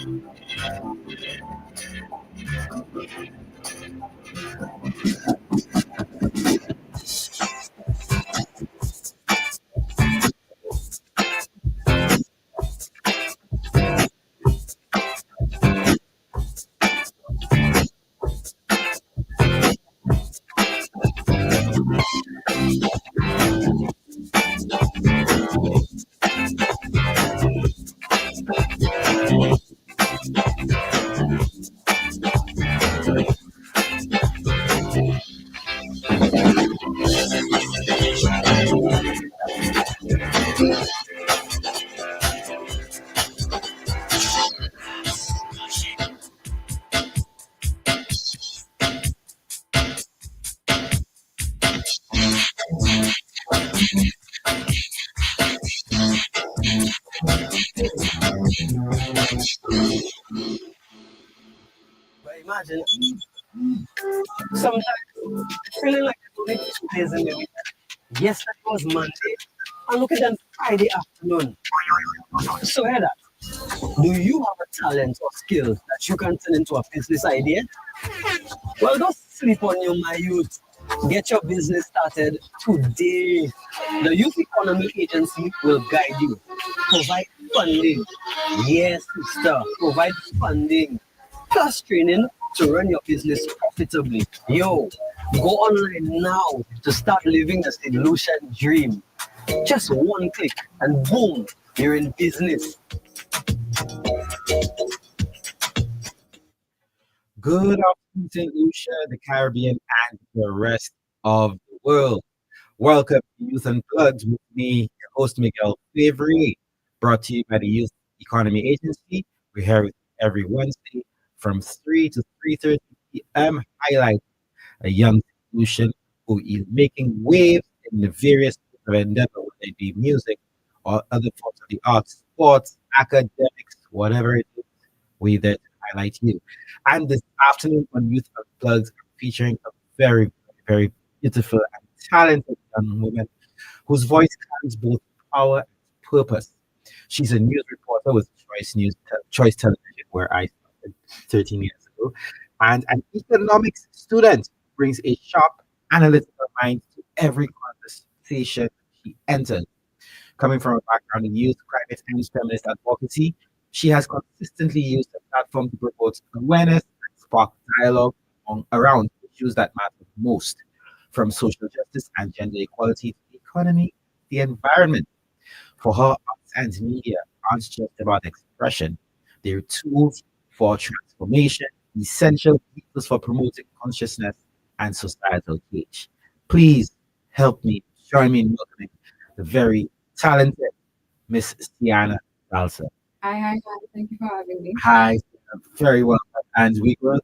But imagine sometimes feeling like there's only 2 days in the week. Yesterday was Monday, and look at them Friday afternoon. So, Heather, do you have a talent or skill that you can turn into a business idea? Well, don't sleep on you, my youth. Get your business started today. The Youth Economy Agency will guide you. Provide funding. Yes, sister, provide funding. Plus training to run your business profitably. Yo, go online now to start living the solution dream. Just one click and boom, you're in business. Good afternoon, St. Lucia, the Caribbean, and the rest of the world. Welcome to Youth Unplugged with me, your host, Miguel Fevrier, brought to you by the Youth Economy Agency. We're here with you every Wednesday from 3 to 3:30 p.m., highlighting a young solution who is making waves in the various fields of endeavor, whether it be music or other forms of the arts, sports, academics, whatever it is, we there to highlight you. And this afternoon on Youth Unplugged, I'm featuring a very, very beautiful and talented young woman whose voice carries both power and purpose. She's a news reporter with Choice Television, where I started 13 years ago, and an economics student who brings a sharp, analytical mind to every conversation she enters. Coming from a background in youth, climate, and feminist advocacy, she has consistently used the platform to promote awareness and spark dialogue around issues that matter most, from social justice and gender equality to the economy, the environment. For her, arts and media aren't just about expression, they're tools for transformation, essential tools for promoting consciousness and societal change. Please help me join me in welcoming the very talented Miss Cianna Dalsan. Hi. Thank you for having me. Hi, very welcome. And we will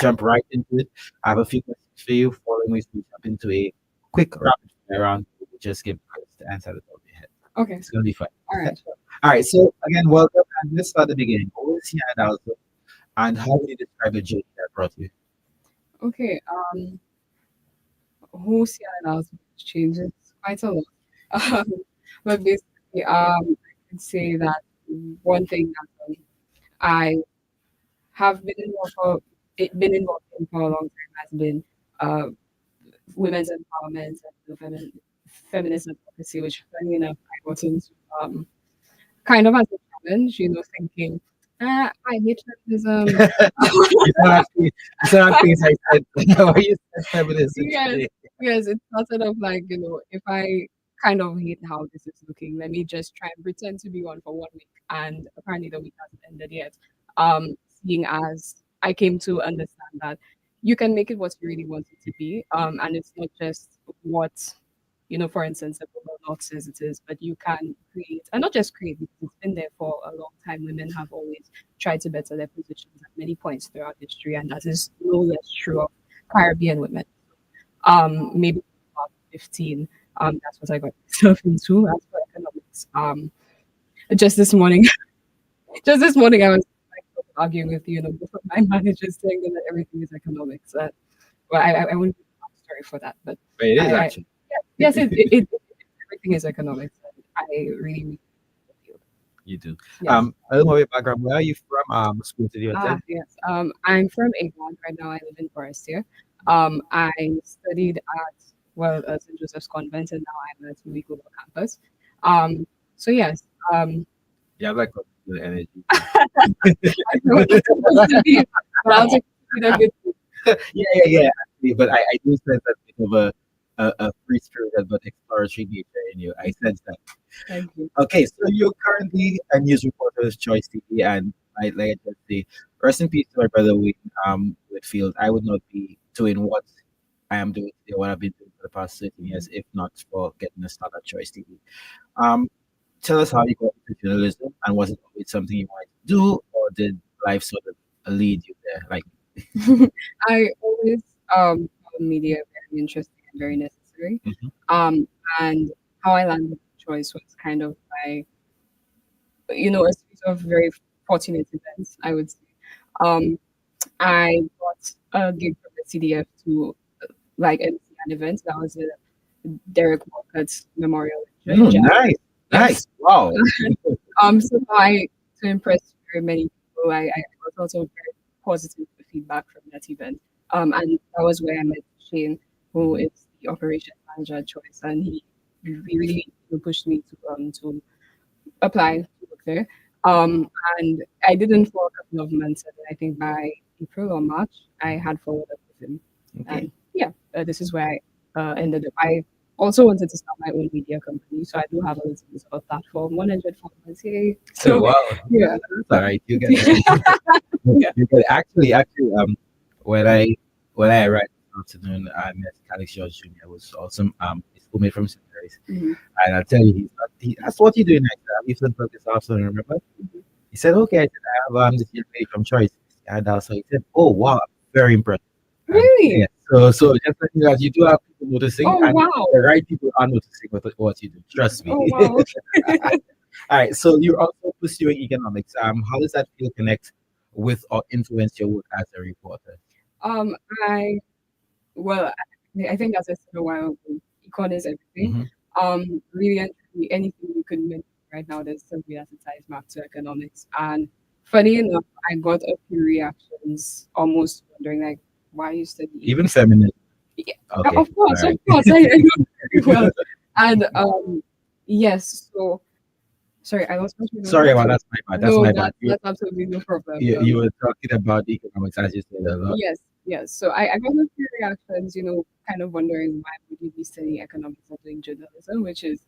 jump right into it. I have a few questions for you, following which we jump into a quick rapid fire round. We'll just give Chris the answer at the top of your head. Okay. It's going to be fun. All right. All right, so again, welcome. And let's start at the beginning. Who is Cianna Dalsan? And how would you describe the journey that brought you? Okay. Who Cianna Dalsan changes quite a lot. Um, but basically, I could say that one thing that I have been involved in for a long time has been uh, women's empowerment and the feminist advocacy, which funny enough I got into kind of as a challenge, thinking, I hate feminism. It's not things I said. Why you said feminism Yes, today? yes, it started off like, if I kind of hate how this is looking, let me just try and pretend to be one for 1 week. And apparently the week hasn't ended yet. Seeing as I came to understand that you can make it what you really want it to be. And it's not just what, for instance, the Google Doc says it is, but you can create, and not just create, because it's been there for a long time. Women have always tried to better their positions at many points throughout history, and that is no less true of Caribbean women. Maybe about 15. That's what I got myself into as for economics. Just this morning, I was like arguing with both of my managers saying that everything is economics. Well, I wouldn't be a story for that, but But it is I actually. yes, it everything is economics. And I really feel. You do. Yes. A little more about background. Where are you from? What school did you Ah, attend? yes. I'm from England right now. I live in Forest here. I studied at St. Joseph's Convent, and now I'm at Louis Global Campus. Um, so yes, You have like a good energy. I know what it's supposed to be, but I'll take it a good thing. Yeah. Actually, but I do sense a bit of a free spirited but exploratory nature in you. I sense that. Thank you. Okay, so you're currently a news reporter with Choice TV, and like I just say, rest in peace to my brother Wayne Whitfield. I would not be doing what I am doing today, what I've been doing for the past 13 years, if not for getting a start at Choice TV. Um, Tell us how you got into journalism, and was it always something you wanted to do, or did life sort of lead you there? Like, I always found media very interesting and very necessary. mhm. Um, and how I landed the choice was kind of by a series of very fortunate events, I would say. Um, I got a gig from the CDF to like MC an event that was a Derek Walcott's memorial lecture in Nice, Yes. nice, wow. So I to impress very many people, I got also very positive feedback from that event. And that was where I met Shane, who is the operations manager at Choice, and he really pushed me to apply to work there. And I didn't for a couple of months, and I think by April or March, I had followed up with him. Okay. And yeah, this is where I ended up. I also wanted to start my own media company, so I do have a little bit of a platform, 100 followers. Yay. So So wow, yeah, that's all right. You get that. yeah. You get actually when I arrived this afternoon, I met Alex George Jr. was awesome. His schoolmate from St. Mary's. Mhm. And I tell you, he asked what you doing next. He's done this afternoon, remember? He said, okay, I said, I have this young lady from Choice. And also he said, oh wow, very impressed. And Really? yeah, so just like that, you do have people noticing, Oh and wow. the right people are noticing what you do. Trust me. Oh wow. All right, so you're also pursuing economics. How does that feel connect with or influence your work as a reporter? Um, I well, I think as I said a while ago, econ is everything. Hmm. Really and truly, anything you could make right now, there's something that ties back to economics. And funny enough, I got a few reactions, almost wondering like, why you study Even econ? feminine. Yeah, Okay, all of right. course, I know very well. And yes, so sorry, I lost my train of Sorry thought. about that's my bad. That's No, my bad. that's absolutely no problem. You were talking about economics as you said a lot. Yes, yes. So I got a few reactions, kind of wondering why would you be studying economics and doing journalism, which is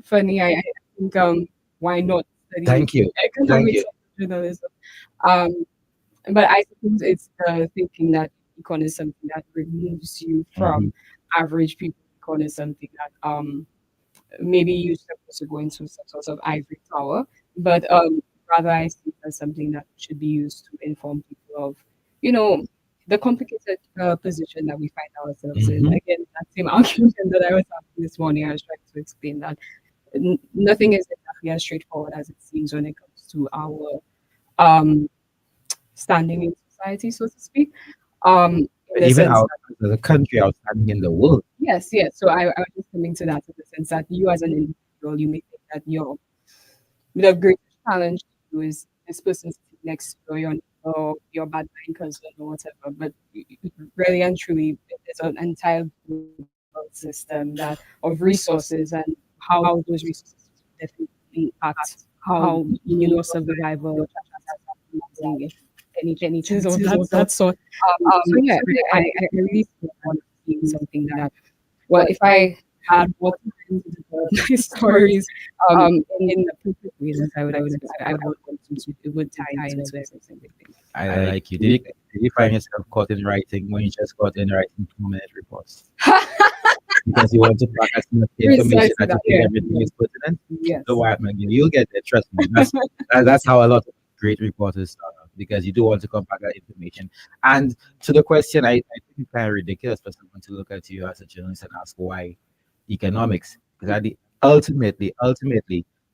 funny. I think why not study Thank you. Thank economics you. and journalism? Um, but I suppose it's the thinking that econ is something that removes you Mhm. from average people. Econ is something that maybe you're supposed to go into some sort of ivory tower, but rather I see it as something that should be used to inform people of, you know, the complicated position that we find ourselves in. Mhm. Again, that same argument that I was having this morning, I was trying to explain that nothing is exactly as straightforward as it seems when it comes to our um, standing in society, so to speak. In the Even sense out as a country outstanding in the world. Yes, yes. So I was just coming to that in the sense that you as an individual, you may think that the greatest challenge to you is this person sitting next to you or your bad mind cousin or whatever. But really and truly, there's an entire global system that of resources and how those resources definitely impact how survival housing, if any changes of that sort. So yeah, I really want to see something that well, if I had more time to develop my stories in the perfect way that I would expect, I would want to it would tie into every single thing. I like you. Did you find yourself caught in writing when you just got in writing 2 minute reports? Because you want to pack as much information Precisely that you that. think Yeah. everything is pertinent? Yes. Don't worry, man. You'll get there. Trust me. That's how a lot of great reporters start off, because you do want to compact that information. And to the question, I think it's kind of ridiculous for someone to look at you as a journalist and ask why economics. Because ultimately,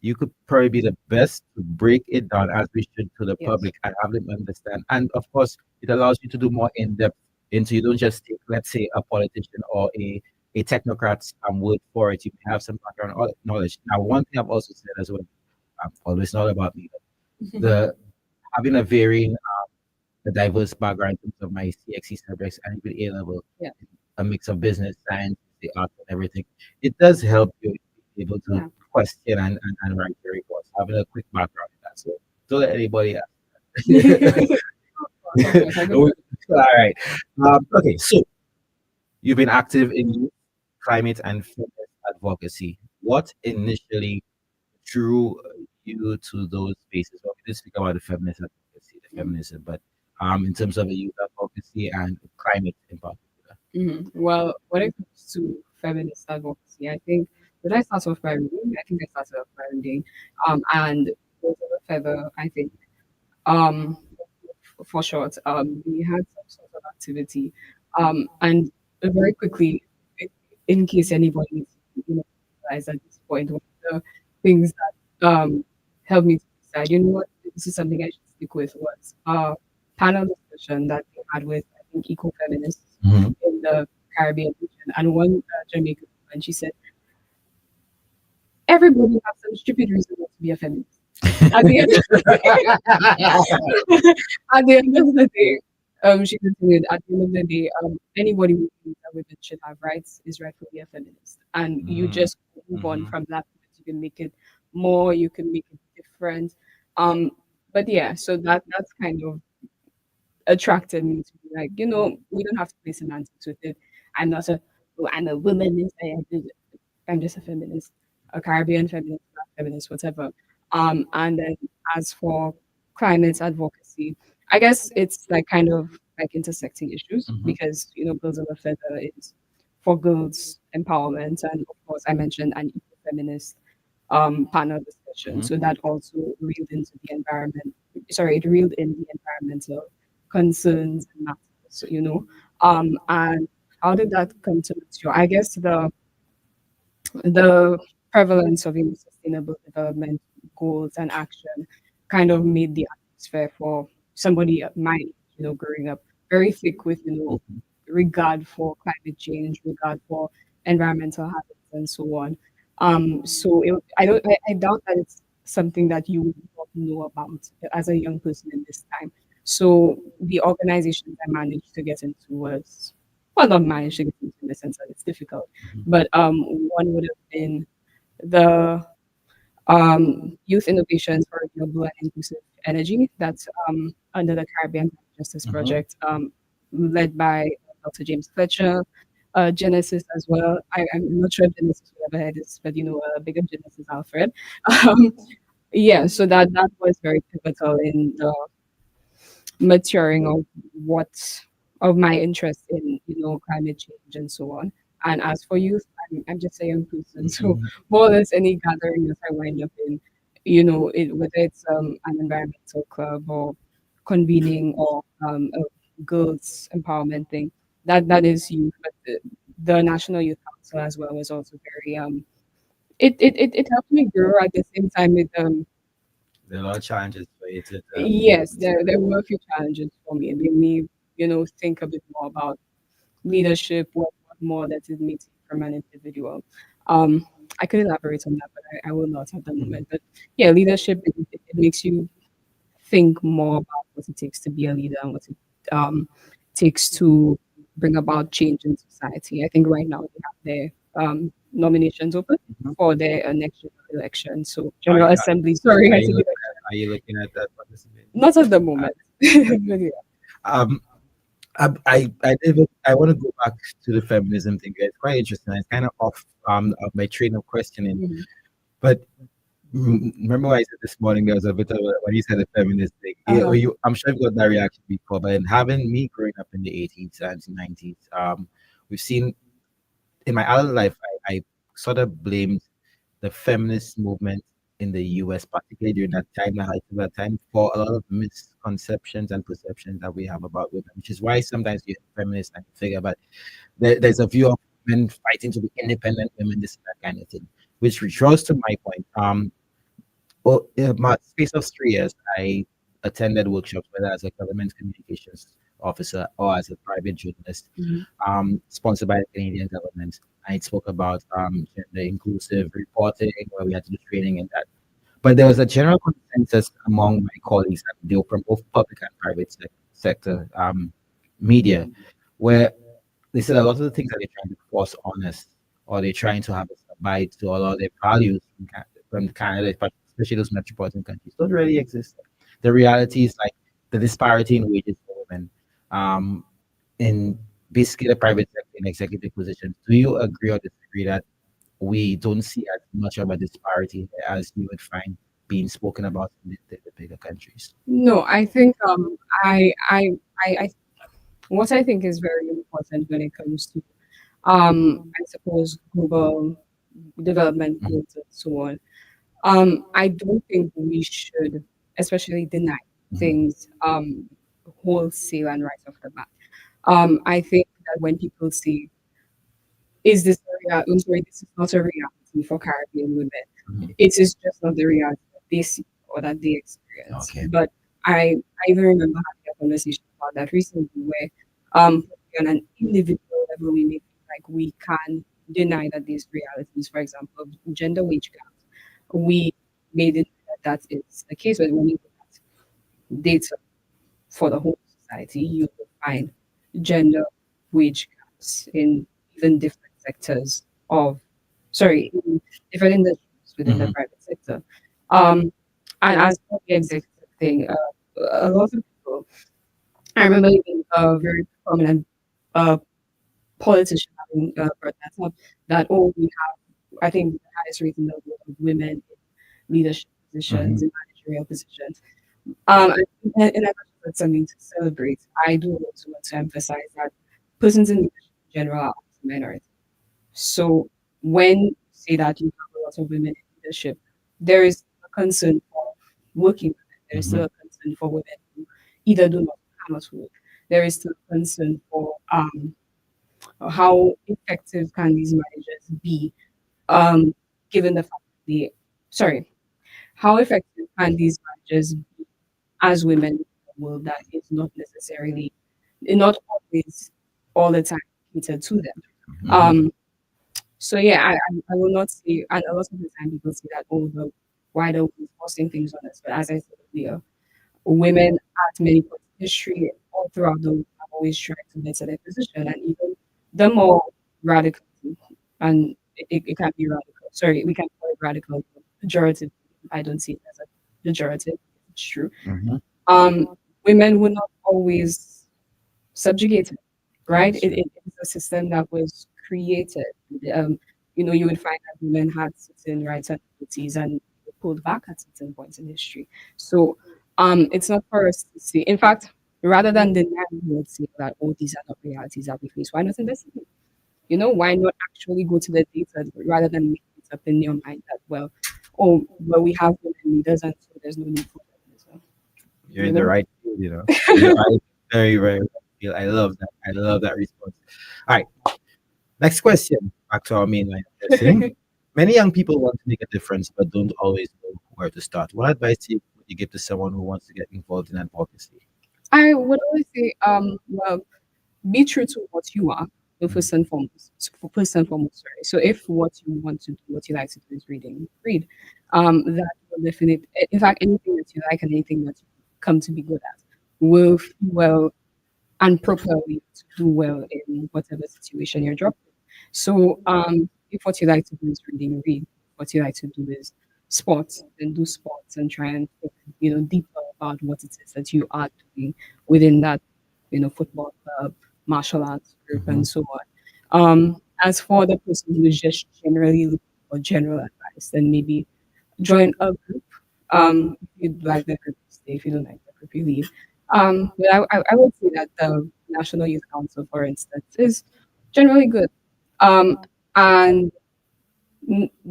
you could probably be the best to break it down as we should to the Yes. public and have them understand. And of course, it allows you to do more in depth into, you don't just take, let's say, a politician or a technocrat's word for it. You have some background knowledge. Now, one thing I've also said as well, always not about me. But the having a varying, a diverse background in terms of my CXC subjects and even A level, Yeah. a mix of business, science, the art, and everything. It does help you be able to Yeah. question and write your reports. Having a quick background in that, so don't let anybody Of course, I could. All right. Okay, so you've been active in youth, climate, and feminist advocacy. What initially drew you to those spaces? Well, we did speak about the feminist advocacy, the feminism, but in terms of the youth advocacy and climate in particular. Well, when it comes to feminist advocacy, I think did I start off by reading? I think I started off by reading. And those of a feather, I think, um, for short, we had some sort of activity, and very quickly, in case anybody is, realize at this point, one of the things that helped me to decide, what, this is something I should stick with was panel discussion that we had with, I think, ecofeminists Mhm. in the Caribbean region. And one Jamaican woman, she said, everybody has some stupid reason not to be a feminist. At the end, at the end of the day, she continued, at the end of the day, anybody who thinks that women should have rights is rightfully a feminist. And you Mm, just move on mhm, from that point. You can make it more, you can make it different. Um, but yeah, so that's kind of attracted me to be like, we don't have to play semantics with it. I'm not a, oh, I'm a womanist. I'm just a feminist, a Caribbean feminist, Black feminist, whatever. And then as for climate advocacy, I guess it's like kind of like intersecting issues mhm, because Girls of a Feather is for girls empowerment, and of course I mentioned an eco-feminist panel discussion. mhm, So that also reeled into the environment. Sorry, it reeled in the environmental concerns and matters. And how did that come to mature? I guess the prevalence of sustainable development goals and action kind of made the atmosphere for somebody at my age, growing up very thick with, mhm, regard for climate change, regard for environmental habits and so on. So I doubt that it's something that you would not know about as a young person in this time. So the organizations I managed to get into was, well, not managed to get into in the sense that it's difficult, mhm, but one would have been the Youth Innovations for Renewable and Inclusive Energy. That's under the Caribbean Justice mhm. Project, led by Dr. James Fletcher, Genesis as well. I'm not sure if Genesis will ever heard this, but big up Genesis Alfred. Um, yeah, so that was very pivotal in the maturing of what of my interest in climate change and so on. And as for youth, I'm just a young person, so Mhm. more or less any gathering that I wind up in, whether it's an environmental club or convening or a girls empowerment thing, that is youth. But the National Youth Council as well was also very it helped me grow at the same time. There are a lot of challenges for you to Yes, there were a few challenges for me. It made me, think a bit more about leadership, what more that it means from an individual. Um, I could elaborate on that, but I will not at the Mhm. moment. But yeah, leadership, it makes you think more about what it takes to be a leader and what it takes to bring about change in society. I think right now they have their nominations open Mhm. for their next general election. So Are, General you- Assembly, sorry, are I you said looking election. are you looking at that participant? Not at the Uh, moment. But yeah. Um, I want to go back to the feminism thing. It's quite interesting. It's kind of off of my train of questioning. Mhm. But remember what I said this morning? There was a bit of when you said the feminist thing. Yeah, Uh-huh. I'm sure you got that reaction before. But having me growing up in the 80s and 90s, we've seen in my adult life, I sort of blamed the feminist movement in the US, particularly during that time, the height of that time, for a lot of misconceptions and perceptions that we have about women, which is why sometimes you have feminists and you figure about there's a view of women fighting to be independent women, this and that kind of thing, which draws to my point. Well, in my space of 3 years, I attended workshops, whether as a government communications officer or as a private journalist, Mhm. sponsored by the Canadian government. I spoke about gender inclusive reporting, where we had to do training in that. But there was a general consensus among my colleagues, and they were from both public and private sector media, where they said a lot of the things that they're trying to force on us, or they're trying to have us abide to, a lot of their values from Canada, but especially those metropolitan countries, don't really exist. The reality is like the disparity in wages for women, um, in basically the private sector in executive positions. Do you agree or disagree that we don't see as much of a disparity as you would find being spoken about in the bigger countries? No, I think I what I think is very important when it comes to I suppose global development Mhm, goals and so on. I don't think we should, especially deny mhm, things wholesale and right off the bat. I think that when people say, "Is this a reality?" I'm sorry, this is not a reality for Caribbean women. mhm. It is just not the reality that they see or that they experience. Okay. But I even remember having a conversation about that recently, where on an individual level, we may feel like we can deny that these realities, for example, gender wage gaps, we made it that is the case. But when you look at data for the whole society, you will find gender wage gaps in even different sectors of, sorry, in different industries within the Mhm, private sector. Um, and as for the executive thing, a lot of people, I remember even a very prominent uh, politician having brought that up, that, oh, we have, I think, the highest rate in the world of women in leadership mhm, positions, in managerial positions. And I think that's something to celebrate. I do also want to emphasize that persons in leadership in general are also minorities. So when you say that you have a lot of women in leadership, there is a concern for working women. There is mhm, still a concern for women who either do not or cannot work. There is still a concern for how effective can these managers be, um, given the fact that they, sorry, how effective can these managers be as women in a world that is not necessarily, not always, all the time catered to them. mhm. Um, so yeah, I will not say, and a lot of the time people say that, oh, the wider world is forcing things on us. But as I said earlier, women at many points in history all throughout the world have always tried to better their position, and even the more radical, and it can be radical. Sorry, we can call it radical, pejorative. I don't see it as a pejorative. It's true. Mhm. Um, Women were not always subjugated, right? That's true. It is a system that was created. Um, you would find that women had certain rights and liberties and were pulled back at certain points in history. So it's not for us to see. In fact, rather than denying, we would say that, oh, these are not realities that we face. Why not investigate? Why not actually go to the data rather than make it up in your mind that, well, oh, well, we have women leaders and so there's no need for them as well. You're You in the know? right field, you know. You're right, very, very right field. I love that. I love that response. All right. Next question. Back to our main line of questioning. Many young people want to make a difference but don't always know where to start. What advice would you give to someone who wants to get involved in advocacy? I would always say, well, be true to what you are, Mhm, first and foremost. First and foremost, sorry. So if what you want to do, what you like to do is reading, read. That will definitely, in fact, anything that you like and anything that you come to be good at will fuel and propel you to do well in whatever situation you're dropped in. So if what you like to do is reading, read. What you like to do is sports, then do sports and try and think, deeper about what it is that you are doing within that, football club, martial arts group, mhm, and so on. As for the person who is just generally looking for general advice, then maybe join a group. If you like the group, stay. If you don't like the group, you leave. But I would say that the National Youth Council, for instance, is generally good. Um, and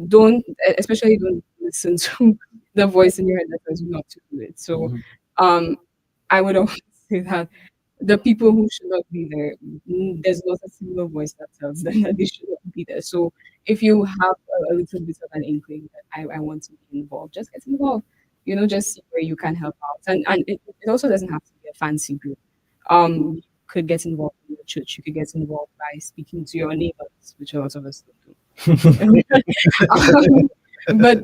don't, especially don't listen to the voice in your head that tells you not to do it. So, mhm. um, I would always say that the people who should not be there, there's not a single voice that tells them that they should not be there. So if you have a little bit of an inkling that I want to be involved, just get involved. Just see where you can help out. And it also doesn't have to be a fancy group. You could get involved in your church. You could get involved by speaking to your neighbors, which a lot of us don't do. Um, but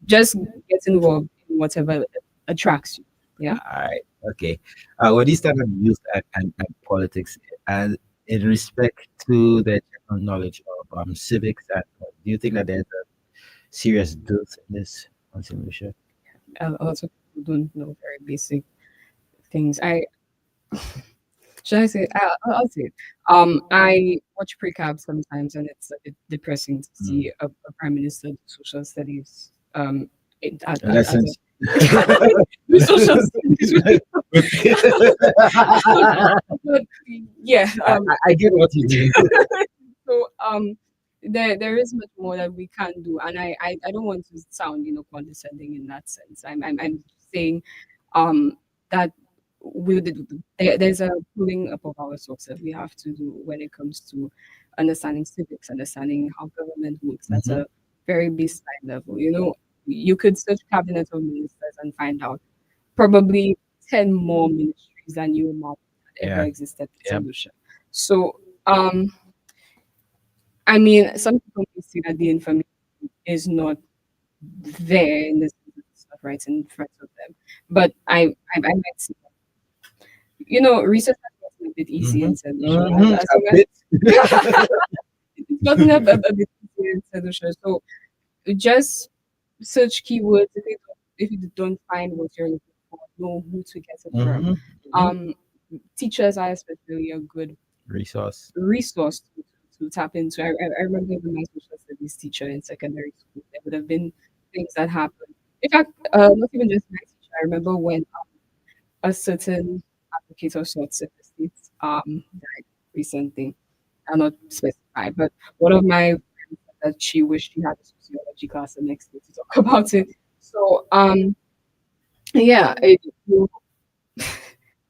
just get involved in whatever attracts you. Yeah. All right. Okay. When you start on youth and politics, and in respect to the general knowledge of civics, and do you think that there's a serious dearth in this on St. Lucia? A lot of people don't know very basic things. I should I say? I'll say it. I watch precap sometimes, and it's a bit depressing to Mm. see a prime minister do social studies. As Lessons. do social studies, but yeah. I get what you mean. So there is much more that we can do, and I don't want to sound condescending in that sense. I'm saying that there's a pulling up of our socks that we have to do when it comes to understanding civics, understanding how government works. That's Mhm. a very baseline level. You could search cabinet of ministers and find out probably 10 more ministries than you imagine had ever Yeah. existed in Yeah. solution. So I mean, some people may see that the information is not there in this stuff right in front of them. But I might see, research has gotten a bit easy Hmm. in solution. Hmm. As A long bit. as it's gotten a bit easier in solution. So just search keywords if you don't find what you're looking for, know who to get it from. Hmm. Hmm. Um, Teachers are especially a good Resource. resource to tap into. I remember even my social studies teacher in secondary school. There would have been things that happened. In fact, not even just my teacher. I remember when a certain advocate of sorts in the States died recently. I'll not specify, but one of my friends said that she wished she had a sociology class the next day to talk about it. So yeah,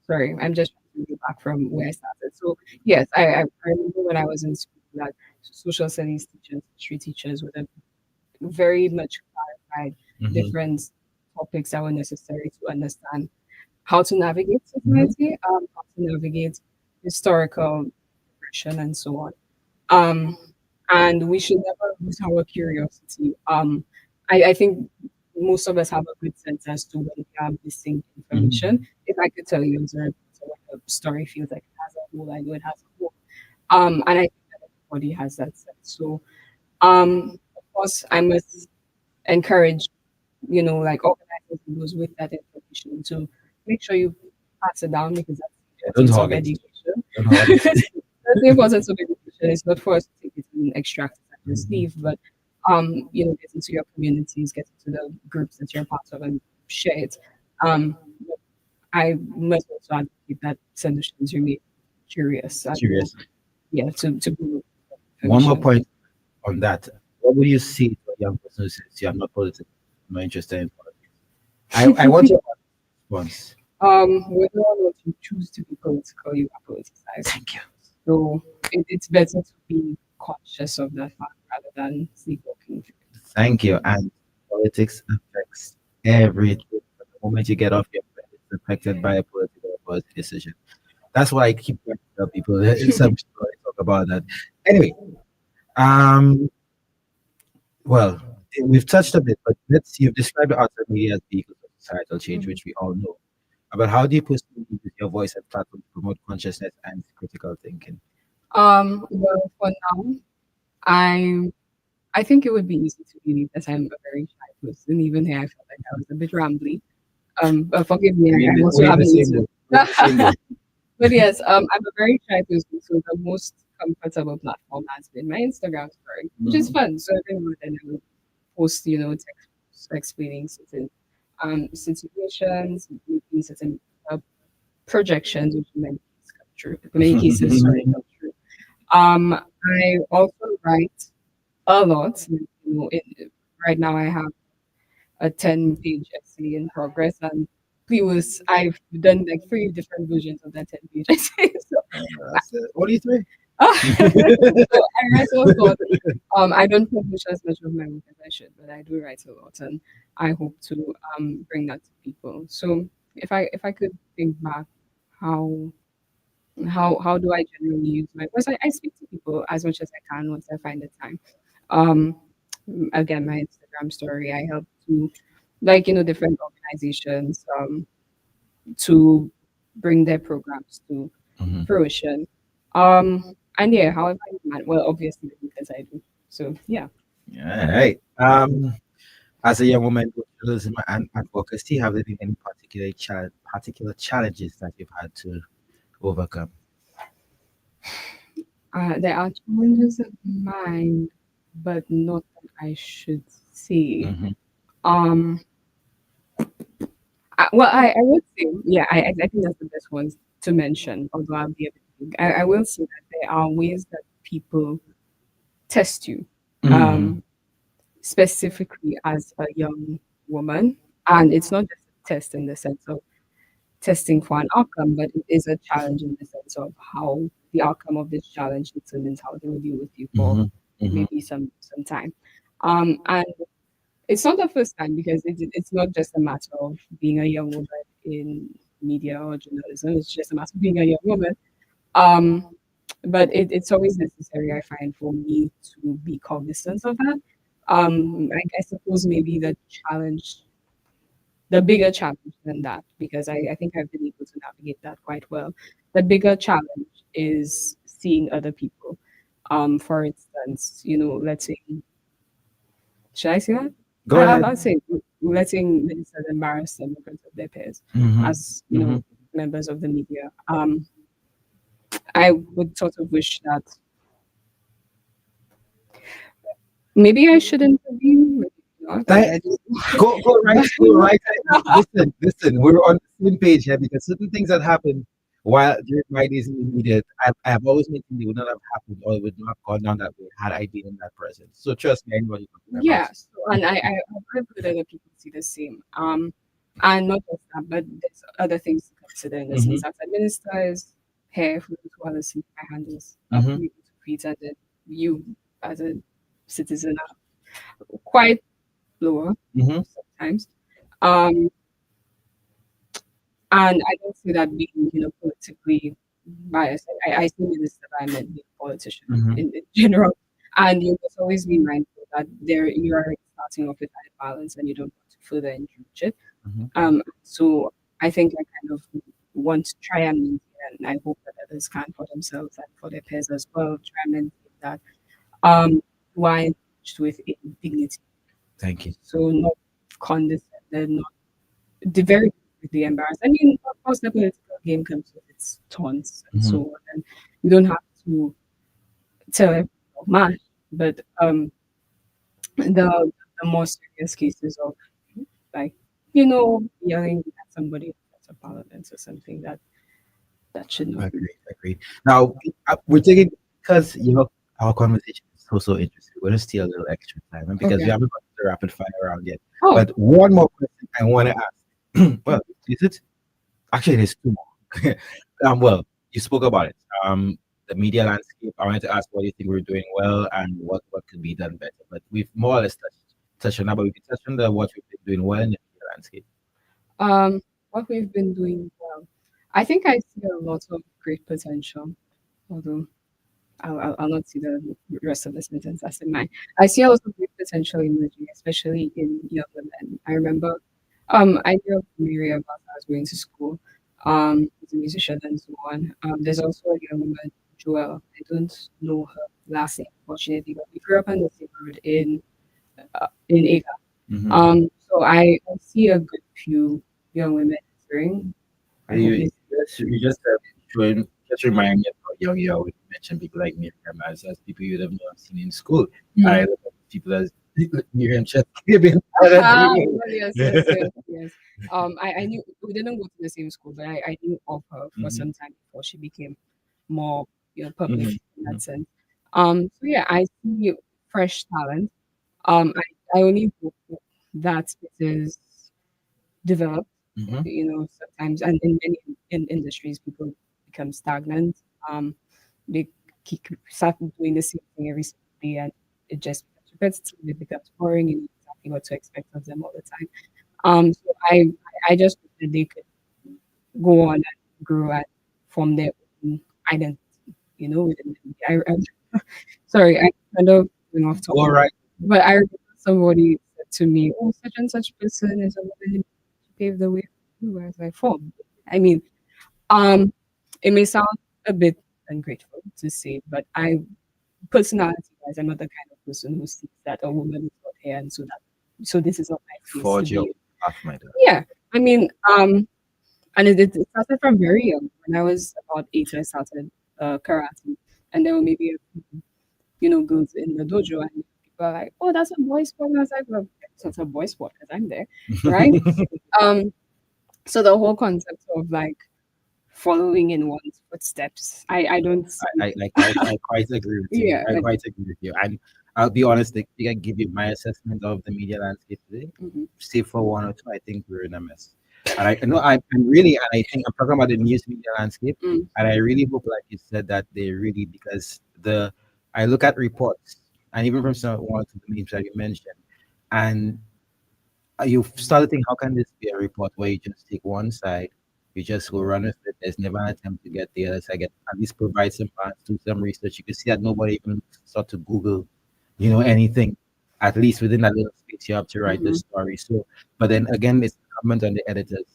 sorry, I'm just trying to go back from where I started. So yes, I remember when I was in school that social studies teachers, history teachers would have very much clarified Hmm. different topics that were necessary to understand how to navigate Hmm. society, how to navigate historical progression, and so on. Um, and we should never lose our curiosity. I think most of us have a good sense as to when we are missing information. Hmm. If I could tell you, so when a story feels like it has a hole, I know it has a hole. And I think that everybody has that sense. So, of course, I must encourage, like organizers and those with that information to make sure you pass it down because that's the Yeah, don't importance of hog it. education. Don't hog it. That's the importance of education. It's not for us to take it and extract it and just Mhm. leave, but get into your communities, get into the groups that you're part of and share it. Um, I must also advocate that solutions remain curious and Serious. yeah, to Google One more information. point on that. What would you say to a young person who says, "Yeah, I'm not political, I'm not interested in politics"? I want your response. Whether or not you choose to be political, you are politicized. Thank you. So it's better to be conscious of that fact rather than sleepwalking. Thank you. And politics affects everything. From the moment you get off your bed, it's affected by a political or policy decision. That's why I keep trying to tell people that in some story talk about that. Anyway, um, well, we've touched a bit, but you've described the arts and media as vehicles of societal change, Mhm. which we all know. But how do you personally use your voice and platform to promote consciousness and critical thinking? Well, for now, I I think it would be easy to believe that I'm a very shy person. Even here, I felt like I was a bit rambly. But forgive me, I'm also We're in the having same eaten. boat. We're in the same boat. But yes, I'm a very shy person, so the most comfortable platform has been my Instagram story, which is Mhm. fun. So every now and then I would post, text explaining certain situations, making certain projections, which in many cases come true. In many cases, sorry, come true. I also write a lot. Right now I have a 10-page essay in progress, and I've done like three different versions of that 10-page essay. So, What do you think? so I write a lot. I don't publish as much of my work as I should, but I do write a lot, and I hope to bring that to people. So if I could think back, how how do I generally use my voice? I speak to people as much as I can once I find the time. Um, Again, my Instagram Instagram story. I help to, like, different organizations to bring their programs to Mhm. fruition. And yeah, however, well, obviously because I do. So yeah. All right. As a young woman with journalism and advocacy, have there been any particular challenges that you've had to overcome? There are challenges of mine, but not that I should say. Hmm. Um, I would say, yeah, I think that's the best ones to mention, although I'll be a bit vague. I will say that there are ways that people test you, Hmm. um, specifically as a young woman. And it's not just a test in the sense of testing for an outcome, but it is a challenge in the sense of how the outcome of this challenge determines how they will deal with you for Hmm. Hmm. maybe some time. And it's not the first time because it's not just a matter of being a young woman in media or journalism. It's just a matter of being a young woman. Um, but it's always necessary, I find, for me to be cognizant of that. I suppose maybe the bigger challenge than that, because I think I've been able to navigate that quite well. The bigger challenge is seeing other people. For instance, let's say, should I say that? Go ahead. I'll say letting ministers embarrass them in front of their peers Hmm. as, Hmm. members of the media. I would sort of wish that maybe I should intervene, maybe not. That, I don't go right. Listen, listen. We're on the same page here because certain things that happen while during my days in the media, I've always maintained they would not have happened or it would not have gone down that way had I been in that presence. So trust me, I know what you're talking about. Yeah, so, and I've heard that other people see the same. And not just that, but there's other things to consider in the Hmm. sense that ministers here, for those who are listening, my hand is up Hmm. for you to greet, and then you as a citizen are quite lower Hmm. sometimes. Um, and I don't see that being, politically biased. I see minister, I meant being a politician Hmm. in general. And you must always be mindful that you are starting off with that balance and you don't want to further entrench it. Hmm. So I think I kind of want to try and maintain, and I hope that others can for themselves and for their peers as well, try and maintain that why engaged with dignity. Thank you. So not condescended, not the very the embarrassed. I mean, of course, the political game comes with its taunts and so Hmm. on, and you don't have to tell everyone man, but the more serious cases of like yelling at somebody at a parliament or something that should not be. Agreed. Agreed. Now we're taking because our conversation is so interesting. We're gonna steal a little extra time, and because we Okay. haven't got the rapid fire around yet. Oh, But one more question I want to ask. Well, is it? Actually, there's two more. Well, you spoke about it. The media landscape. I wanted to ask what you think we're doing well and what could be done better. But we've more or less touched on that. But we can touch on the what we've been doing well in the media landscape. um, what we've been doing well. I think I see a lot of great potential, although I'll not see the rest of the sentence as in mine. I see a lot of great potential emerging, especially in young women. I remember, I knew of Miriam while I was going to school, as a musician and so on. There's also a young woman, Joelle. I don't know her last name, fortunately, but we grew up on the same road in Ava. Mm-hmm. So I see a good few young women entering. I hope You they. you just just remind me of how young you are when you mention people like Miriam as people you'd have not seen in school. I Mm. look at people as Miriam just giving. Well, yes. I knew we didn't go to the same school, but I knew of her for Mhm. some time before she became more, public Mhm. in that Mhm. sense. So yeah, I see fresh talent. I only hope that it is developed. Mhm. Sometimes, and in many industries, people become stagnant. Um, they keep start doing the same thing every single day, and it just becomes repetitive. It becomes boring. You know exactly what to expect of them all the time. So I just hope that they could go on and grow and form their own identity. Within the media. Sorry, I kind of going off All topic, right. but I remember somebody said to me, oh, such and such person is a woman who paved the way for you. I was like, for I mean, um, it may sound a bit ungrateful to say, but I personality wise, I'm not the kind of person who sees that a woman is not here and so this is not my space to Forge your be. path, my dear. Yeah. I mean, and it started from very young. When I was about 8, I started karate. And there were maybe a few, girls in the dojo and people are like, oh, that's a boy sport. And I was like, well, it's not a boy sport because I'm there. Right. Um, so the whole concept of like following in one's footsteps, I don't see. I quite agree with you. Yeah. I quite agree with you. And I'll be honest, I think I give you my assessment of the media landscape today. Mhm. Say for one or two, I think we're in a mess. And I know I'm really, and I think I'm talking about the news media landscape. Mm. And I really hope, like you said, that they really, because I look at reports, and even from one of the names that you mentioned, and you start to think, how can this be a report where you just take one side, you just go run with it? There's never an attempt to get the other side. Get at least provide some facts, do some research. You can see that nobody even start to Google, anything. At least within that little space, you have to write the Mhm. story. So, but then again, it's incumbent on the editors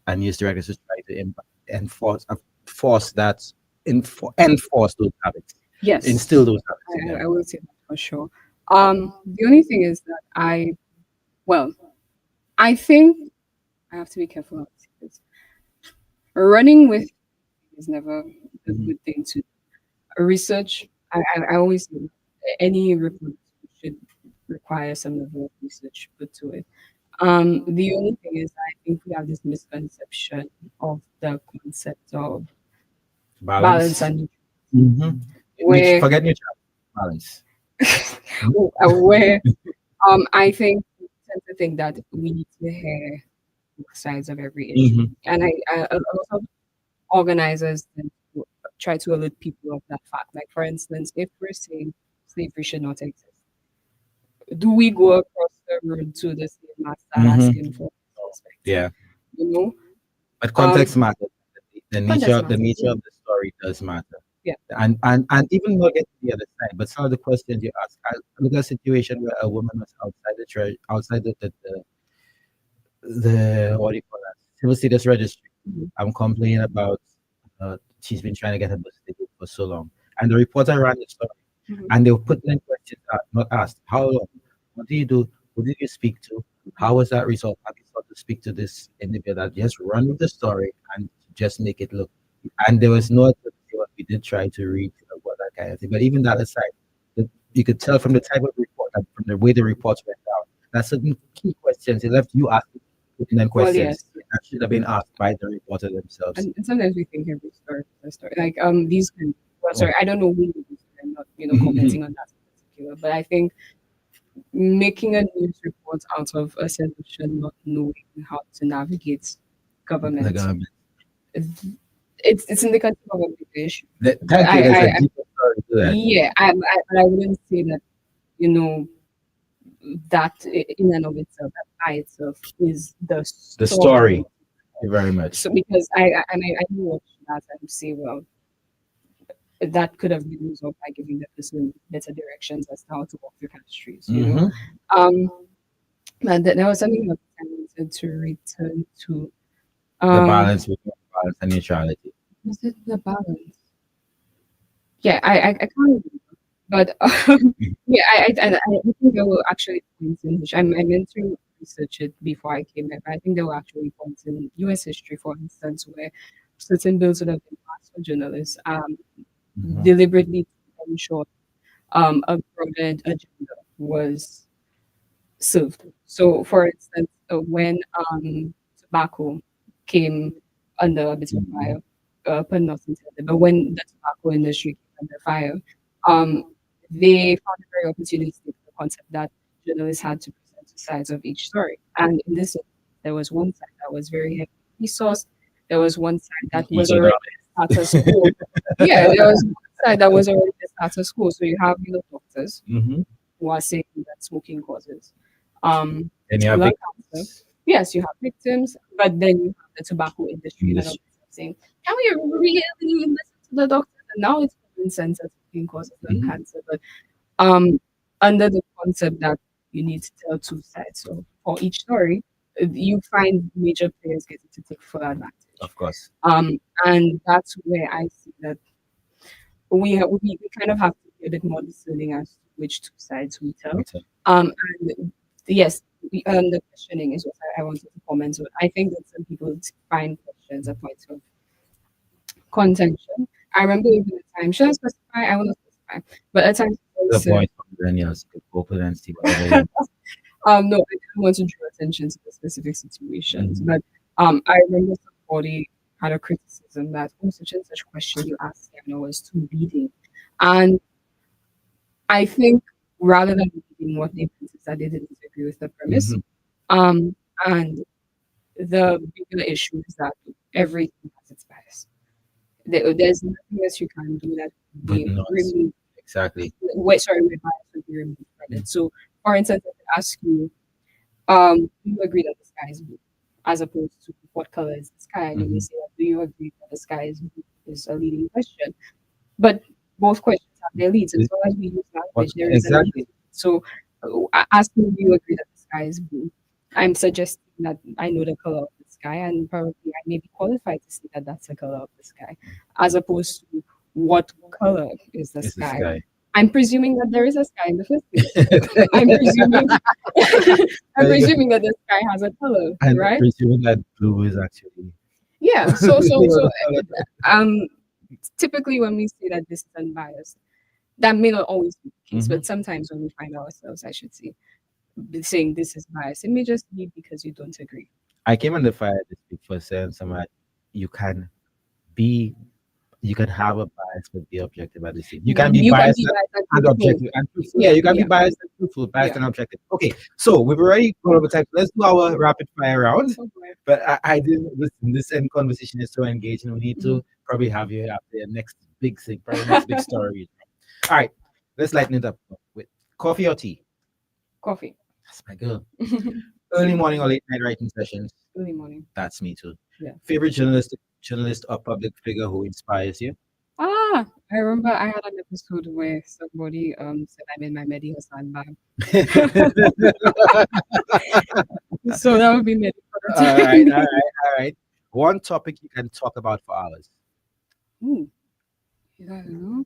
and news directors to try to force that, enforce those habits, Yes, instill those habits in I them. will say that for sure. The only thing is that well, I think I have to be careful how I say this. Running with is never a Mhm. good thing to research. I always say any report should require some level of research put to it. The only thing is, I think we have this misconception of the concept of balance Balance. and Mm-hmm. where Forget neutral, balance. where I think we tend to think that we need to hear both sides of every issue, Mhm. and a lot of organizers tend to try to alert people of that fact. Like for instance, if we're saying slavery should not exist, do we go across the road to the slave master and ask Mhm. him for his perspective? Yeah, You know, but um, context matters. The context nature, the matters. nature of the story does matter. Yeah. And even not get to the other side, but some of the questions you ask. I look at a situation where a woman was outside the church, outside the what do you call that? Civil status registry. Mhm. I'm complaining about she's been trying to get her birth certificate for so long. And the reporter ran the story. Mhm. And they were putting in questions not asked. How long? What do you do? Who did you speak to? How was that resolved? Have you thought to speak to this individual that just run with the story and just make it look? And there was no attempt to what we did try to read about that kind of thing. But even that aside, you could tell from the type of report and from the way the reports went down, that certain key questions it left you asking pertinent Well, questions yes, that should have been asked by the reporter themselves. and sometimes we think every story is a story. Like these kind. Well, Oh. sorry, I don't know who made this. I'm not commenting on that in particular, but I think making a news report out of a solution not knowing how to navigate The government, government. it's indicative of a bigger issue. But Thank you. There's a deeper story to that. yeah, but I wouldn't say that you know that in and of itself, that by itself is the The story. story. Thank you very much. So because I do watch that and say, well, that could have been resolved by giving the person better directions as to how to walk the kind of streets. Mm-hmm. Um, but there was something else I wanted to return to. The Um, balance between balance and neutrality. was it the balance? Yeah, I can't remember. But yeah, I think there were actually points in which I meant to research it before I came here, but I think there were actually points in US history, for instance, where certain bills would have been passed for journalists Mhm. deliberately to ensure a broader agenda was served. So, for instance, when tobacco came under a bit of Mhm. fire, pun not intended, but when the tobacco industry came under fire, um, they found it very opportunistic the concept that journalists had to present two sides of each story. And in this, there was one side that was very heavily resourced. There was one side that was Ego already the status quo. Yeah, there was one side that was already the status quo. So you have doctors Mm-hmm. who are saying that smoking causes um, And you have lung cancer. victims Yes, you have victims, but then you have the tobacco industry in that are this. saying, can we really listen to the doctors? And now it's common sense that smoking causes lung Mhm. cancer. But um, under the concept that you need to tell two sides. So for each story, you find major players getting to take full advantage. Of course. And that's where I see that we kind of have to be a bit more discerning as to which two sides we tell. Later. And yes, the questioning is what I wanted to comment on. I think that some people find questions a point of contention. I remember even the time, should I specify? I will not specify. But at times, The also, point from Daniels could open and see whatever you want. no, I didn't want to draw attention to the specific situations. Mhm. But I remember somebody had a criticism that, oh, such and such question you asked, was too leading. And I think rather than reading what they meant is that they didn't agree with the premise. Mhm. And the bigger issue is that everything has its bias. There's nothing else you can do that But be not removed. exactly. Wait, sorry, with bias would be removed from it. So, for instance, I could ask you, do you agree that the sky is blue? As opposed to what color is the sky? And you may Mhm. say, do you agree that the sky is blue? Is a leading question. But both questions have their leads. As long as we use What language, there is a lead. exactly? So, asking, do you agree that the sky is blue? I'm suggesting that I know the color of the sky, and probably I may be qualified to say that that's the color of the sky, as opposed to what color is the It's the sky. sky. I'm presuming that there is a sky in the first place. I'm presuming, I'm There you go. presuming that the sky has a color, And right? presuming that blue is actually Yeah. So, the color. um, typically when we say that this is unbiased, that may not always be the case, Mhm. but sometimes when we find ourselves, I should say, saying this is biased, it may just be because you don't agree. I came under fire this week for saying something like, you can be you can have a bias but be objective at the same. You can be You can biased be biased and and truthful. objective and truthful. Yeah, Yeah, you can be yeah, biased and truthful, biased yeah. and objective. Okay, so we've already gone over time. Let's do our rapid fire round. Oh, boy. But I didn't listen. This end conversation is so engaging. We need Mm-hmm. to probably have you after the next big thing, probably next big story. All right, let's lighten it up with coffee or tea. Coffee. That's my girl. Early morning or late night writing sessions. Early morning. That's me too. Yeah. Favorite journalist or public figure who inspires you? Ah, I remember I had an episode where somebody said I'm in my Mehdi Hassan bag. So that would be Mehdi for the All right, time. all right, all right. One topic you can talk about for hours. Ooh, I don't know.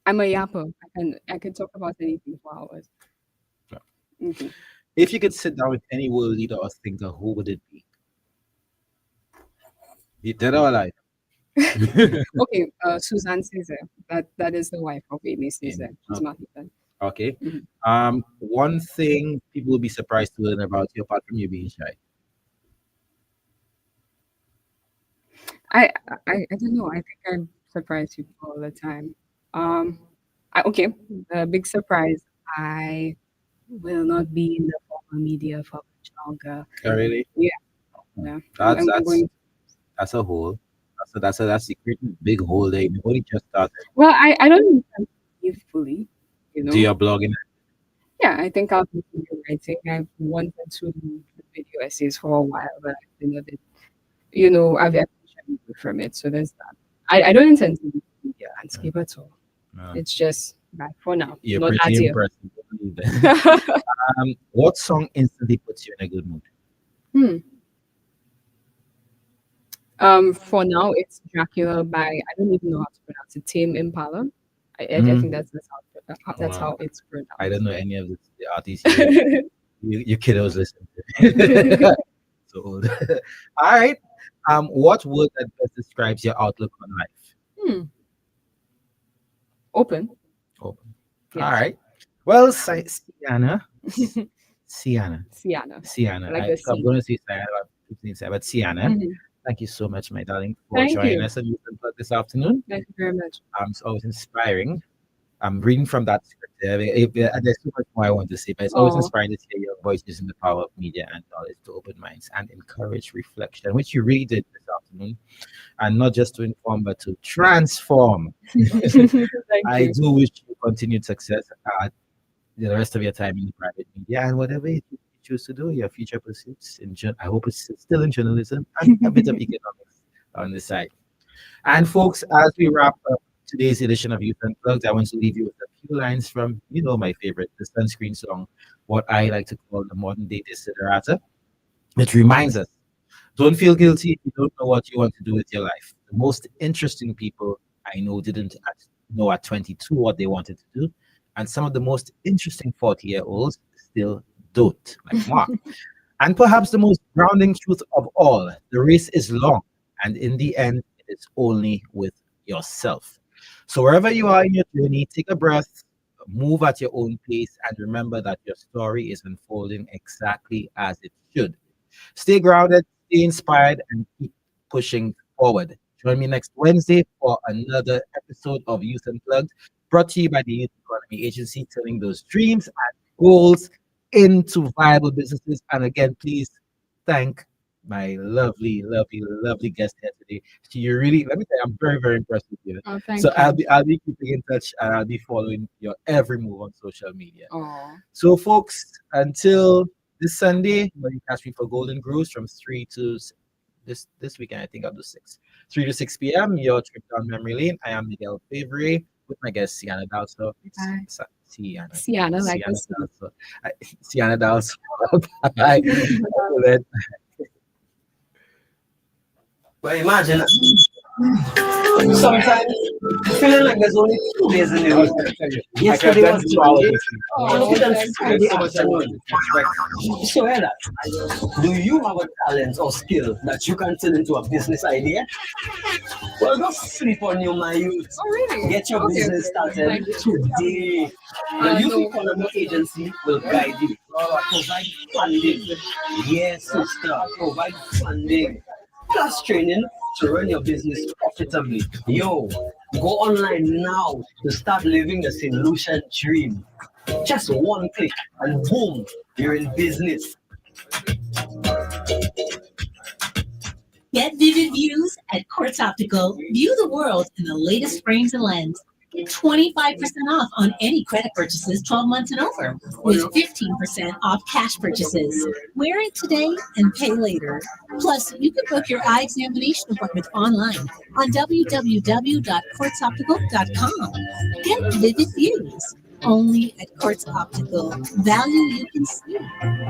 I'm a yapper. I can talk about anything for hours. Yeah. Okay. If you could sit down with any world leader or thinker, who would it be? You dead or alive? Okay, Suzanne Cesar. That is the wife of Amy Cesar. She's Okay. Martin. Okay. Mhm. One thing people will be surprised to learn about you apart from you being shy. I don't know. I think I surprise people all the time. Okay, the big surprise. I will not be in the formal media for much longer. Oh, really? Yeah, yeah. That's I'm going. that's a hole. That's a great big hole there. You only just started. Well, I don't intend to leave fully. Do your blogging. Yeah, I think I'll continue writing. I've wanted to do video essays for a while, but I've been a bit, I've shy from it. So there's that. I don't intend to leave the media landscape at all. No. It's just back for now. You're Not as pretty yet. impressive. What song instantly puts you in a good mood? For now, it's Dracula by I don't even know how to pronounce it. Tame Impala. I think that's how it's I don't pronounced. know any of the artists your kiddos listen to. So old. All right. What word that best describes your outlook on life? Hmm. Open. Open. Yes. All right. Well, Cianna. Cianna. Cianna. Like I, the I'm sea. going to say Cianna, but Cianna. Mhm. Thank you so much, my darling, for Thank joining you. us on Youth Unplugged this afternoon. Thank you very much. It's always inspiring. I'm reading from that script there. There's so much more I want to say, but it's always Oh, inspiring to hear your voice using the power of media and knowledge to open minds and encourage reflection, which you really did this afternoon. And not just to inform, but to transform. thank I you. do wish you continued success the rest of your time in the private media and whatever you choose to do, your future pursuits. I hope it's still in journalism and a bit of economics on the side. And folks, as we wrap up, today's edition of Youth Unplugged, I want to leave you with a few lines from, my favorite, the Sunscreen song, what I like to call the modern day Desiderata. It reminds us, don't feel guilty if you don't know what you want to do with your life. The most interesting people I know didn't know at 22 what they wanted to do, and some of the most interesting 40-year-olds still don't, like Mark. And perhaps the most grounding truth of all, the race is long, and in the end, it's only with yourself. So wherever you are in your journey, take a breath, move at your own pace, and remember that your story is unfolding exactly as it should. Stay grounded, stay inspired, and keep pushing forward. Join me next Wednesday for another episode of Youth Unplugged, brought to you by the Youth Economy Agency, turning those dreams and goals into viable businesses. And again, please thank my lovely, lovely, lovely guest here today. She really, let me tell you, I'm very, very impressed with you. Oh, thank So you. I'll be keeping in touch, and I'll be following your every move on social media. Oh, So folks, until this Sunday, when you catch me for Golden Grooves from 3 to this weekend, I think I'll do 6. 3 to 6 p.m. Your trip down memory lane. I am Miguel Fevrier with my guest Cianna Dalsan. Hi. Cianna. Cianna, like Cianna this. Dalsan. Cianna Dalsan. Bye. Until then. But imagine, sometimes feeling like there's only 2 days in the week. Yesterday was Monday. Oh, Look at thank Friday so much afternoon. So Ella, do you have a talent or skill that you can turn into a business idea? Well, don't sleep on you, my youth. Oh, really? Get your Okay, business okay. started Like, today. The Youth no. Economy Agency will guide you, provide funding. Yes, sister, provide funding. Plus training to run your business profitably. Yo, go online now to start living the solution dream. Just one click and boom, you're in business. Get vivid views at Quartz Optical. View the world in the latest frames and lens. Get 25% off on any credit purchases 12 months and over, with 15% off cash purchases. Wear it today and pay later. Plus, you can book your eye examination appointment online on www.quartzoptical.com. Get vivid views. Only at Quartz Optical. Value you can see.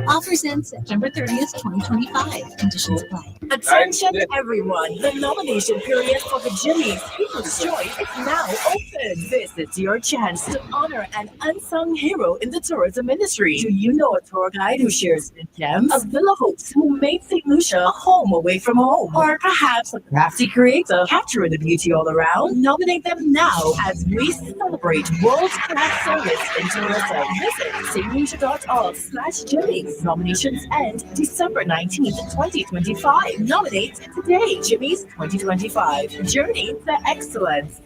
Offers end September 30th, 2025. Conditions apply. Attention everyone, the nomination period for the Jimmy's People's Choice is now open. This is your chance to honor an unsung hero in the tourism industry. Do you know a tour guide who shares hidden gems? A villa host who made St. Lucia a home away from home? Or perhaps a crafty creator capturing the beauty all around? Nominate them now as we celebrate world-class service in tourism. Visit stlucia.org/Jimmy's. Nominations end December 19th, 2025. Nominate today. Jimmy's 2025. Journey to excellence.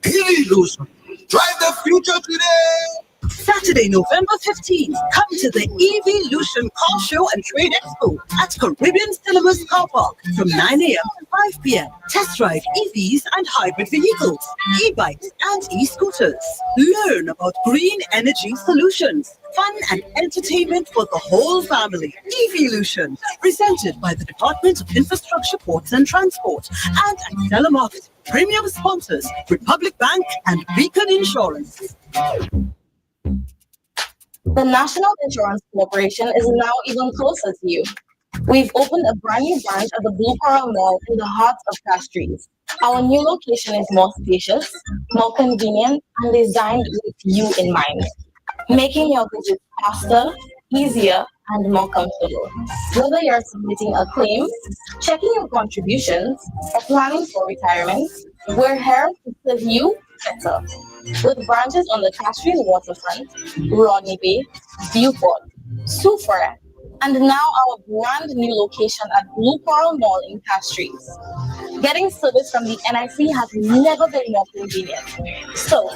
Illusion. Drive the future today. Saturday, November 15th, come to the Evolution Car Show and Trade Expo at Caribbean Cinemas Car Park from 9 a.m. to 5 p.m. Test drive EVs and hybrid vehicles, e-bikes and e-scooters. Learn about green energy solutions, fun and entertainment for the whole family. Evolution, presented by the Department of Infrastructure, Ports and Transport and Accela Marketing. Premium sponsors, Republic Bank and Beacon Insurance. The National Insurance Corporation is now even closer to you. We've opened a brand new branch at the Blue Coral Mall in the heart of Castries. Our new location is more spacious, more convenient, and designed with you in mind, making your visits faster, easier, and more comfortable. Whether you're submitting a claim, checking your contributions, or planning for retirement, we're here to serve you better. With branches on the Castries waterfront, Rodney Bay, Beaufort, Soufrière, and now our brand new location at Blue Coral Mall in Castries. Getting service from the NIC has never been more convenient. So,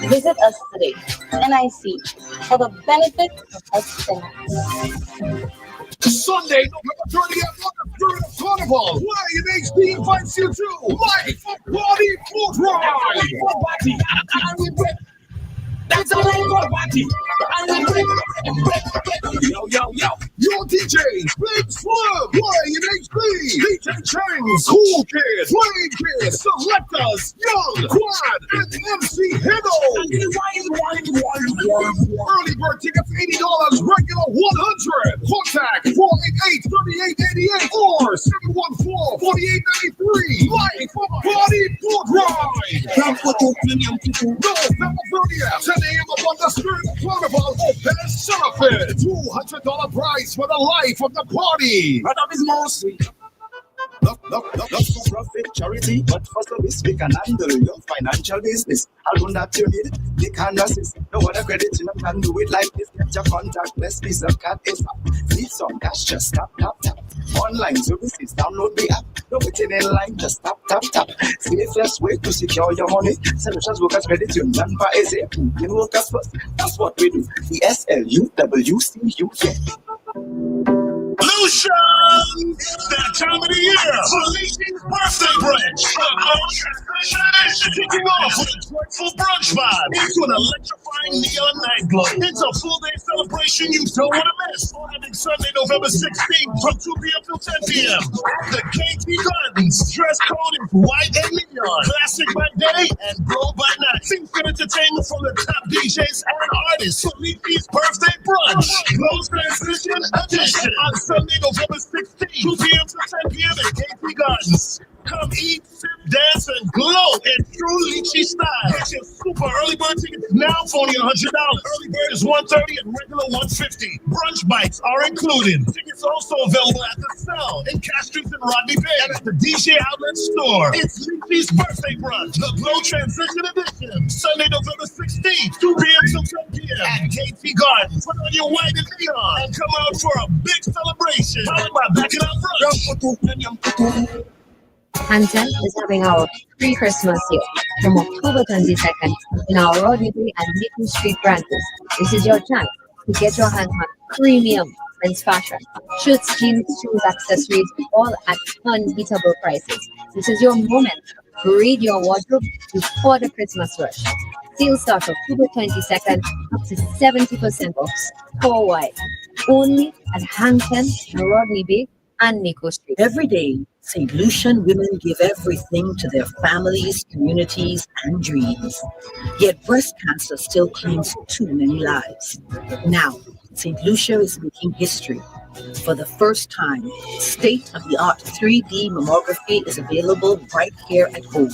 visit us today, NIC, for the benefit of us all. Sunday, November 30th, on the Spirit of Carnival. Live HD invites you to Life of Body Food Ride. That's a life of body. Your DJ, Big Slim, playing HD, DJ Chains, Cool Kid, Flame Kid, Selectors, Young, Quad, and MC Hiddo. Early bird tickets $80, regular $100. Contact 488-3888 or 714-4893. Live for Party Board Ride. November 30th, 10 a.m. upon the Spirit Carnival Open Celebration. $200 prize for the life of the party. Not for profit charity, but for service we can handle your financial business. I'll run that you need, they can assist. No other credit, you can do it like this. Get your contactless Visa card is up. Need some cash, just tap. Online services, download the app. No waiting in line, just tap. Safest way to secure your money. Solutions workers credit union by ASAP. You workers first, that's what we do. The SLUWCU, yeah. Lucian! It's that time of the year for Lacey's birthday brunch. The Glow Transmission Edition. Kicking off with a joyful brunch vibe into an electrifying neon night glow. It's a full-day celebration you don't want to miss. Having Sunday, November 16th from 2 p.m. till 10 p.m. at the KT Gardens. Dress code is white and neon. Classic by day and glow by night. Think good entertainment from the top DJs and artists for Lacey's birthday brunch. Glow Transmission Edition. On Sunday, November 16th, 2 p.m. to 10 p.m. at KT Gardens. Come eat, sip, dance, and glow in true lychee style. Get your super early bird tickets now for only $100. Early bird is $130 and regular $150. Brunch bites are included. Tickets also available at the Cell in Castries and Rodney Bay and at the DJ Outlet Store. It's Lychee's birthday brunch, the Glow Transition Edition. Sunday, November 16th, 2 p.m. till 10 p.m. at KT Gardens. Put on your white and neon and come out for a big celebration. Followed by Back It Up Brunch. Hampton is having our pre-Christmas sale from October 22nd in our Rodney and Nichols Street branches. This is your chance to get your hands on premium men's fashion. Shirts, jeans, shoes, accessories, all at unbeatable prices. This is your moment to read your wardrobe before the Christmas rush. Sales start October 22nd, up to 70% off store-wide. Only at Hampton, Rodney Bay, and Nico Street. Every day, St. Lucian women give everything to their families, communities, and dreams. Yet breast cancer still claims too many lives. Now, St. Lucia is making history. For the first time, state-of-the-art 3D mammography is available right here at home.